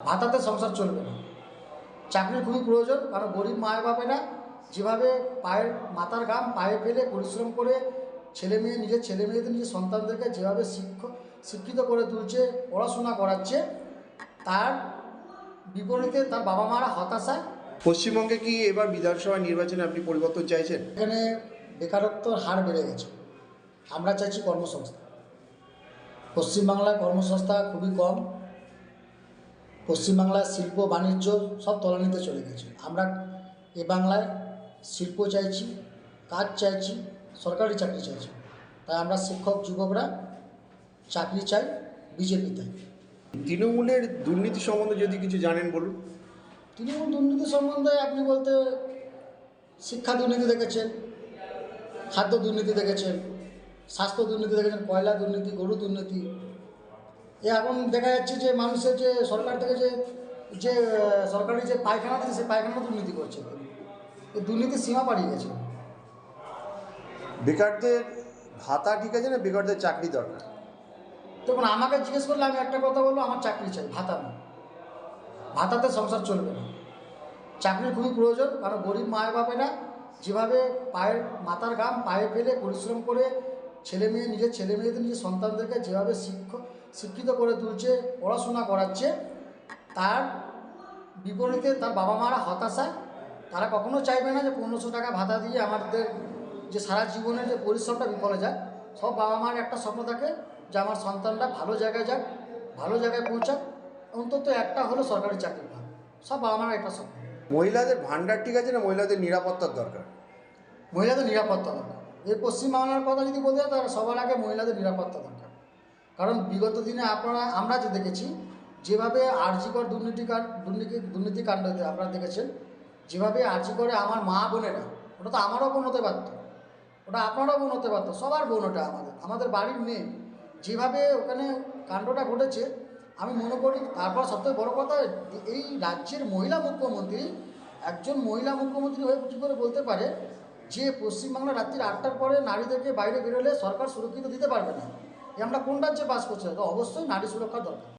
ভাতাতে সংসার চলবে না। চাকরির খুবই প্রয়োজন, কারণ গরিব মায়ের বাপেরা যেভাবে পায়ের মাথার ঘাম পায়ে ফেলে পরিশ্রম করে নিজের ছেলে মেয়েদের নিজের সন্তানদেরকে যেভাবে শিক্ষিত করে তুলছে, পড়াশোনা করাচ্ছে, তার বিপরীতে তার বাবা মারা হতাশায়। পশ্চিমবঙ্গে কি এবার বিধানসভা নির্বাচনে আপনি পরিবর্তন চাইছেন? এখানে বেকারত্বর হার বেড়ে গেছে। আমরা চাইছি কর্মসংস্থান। পশ্চিমবাংলায় কর্মসংস্থান খুবই কম। পশ্চিমবাংলার শিল্প বাণিজ্য সব তলানিতে চলে গেছে। আমরা এ বাংলায় শিল্প চাইছি, কাজ চাইছি, সরকারি চাকরি চাইছি। তাই আমরা শিক্ষক যুবকরা চাকরি চাই, বিজেপি তাই। তৃণমূলের দুর্নীতি সম্বন্ধে যদি কিছু জানেন বলুন। তৃণমূল দুর্নীতি সম্বন্ধে আপনি বলতে শিক্ষা দুর্নীতি দেখেছেন, খাদ্য দুর্নীতি দেখেছেন, স্বাস্থ্য দুর্নীতি দেখেছেন, কয়লা দুর্নীতি, গরু দুর্নীতি। এখন দেখা যাচ্ছে যে মানুষের যে সরকার থেকে যে সরকারি যে পায়খানা দিচ্ছে, সেই পায়খানা দুর্নীতি করছে। এই দুর্নীতির সীমা পাড়িয়ে গেছে। বেকারদের ভাতা ঠিক আছে না, বেকারদের চাকরি দরকার? তখন আমাকে জিজ্ঞেস করলে আমি একটা কথা বলবো, আমার চাকরি চাই, ভাতা না। ভাতাতে সংসার চলবে না। চাকরির খুবই প্রয়োজন, কারণ গরিব মায়ের বাপেরা যেভাবে পায়ের মাথার ঘাম পায়ে ফেলে পরিশ্রম করে নিজের ছেলে মেয়েদের নিজের সন্তানদেরকে যেভাবে শিক্ষিত করে তুলছে, পড়াশোনা করাচ্ছে, তার বিপরীতে তার বাবা মারা হতাশায়। তারা কখনো চাইবে না যে 1500 টাকা ভাতা দিয়ে আমাদের যে সারা জীবনের যে পরিশ্রমটা বিফলে যায়। সব বাবা মার একটা স্বপ্ন থাকে যে আমার সন্তানটা ভালো জায়গায় যাক, ভালো জায়গায় পৌঁছাক, অন্তত একটা হলো সরকারি চাকরি পাক। সব বাবা মার একটা স্বপ্ন। মহিলাদের ভান্ডার ঠিক আছে না, মহিলাদের নিরাপত্তার দরকার? মহিলাদের নিরাপত্তা দরকার। এই পশ্চিমবাংলার কথা যদি বলতে হয়, তাহলে সবার আগে মহিলাদের নিরাপত্তা দরকার। কারণ বিগত দিনে আমরা যে দেখেছি, যেভাবে আরজিকর দুর্নীতিকাণ্ডতে আপনারা দেখেছেন, যেভাবে আরজিকরে আমার মা বোনেরা, ওটা তো আমারও বোন হতে পারত, ওটা আপনারও বোন হতে পারতো, সবার বোন ওটা, আমাদের বাড়ির মেয়ে। যেভাবে ওখানে কাণ্ডটা ঘটেছে, আমি মনে করি। তারপর সবথেকে বড় কথা, এই রাজ্যের মহিলা মুখ্যমন্ত্রী, একজন মহিলা মুখ্যমন্ত্রী হয়ে কী করে বলতে পারে যে পশ্চিমবাংলা রাত্রি 8টার পরে নারীদেরকে বাইরে বেরোলে সরকার সুরক্ষিত দিতে পারবে না? আমরা কোন রাজ্যে বাস করছি? তো অবশ্যই নারী সুরক্ষা দরকার।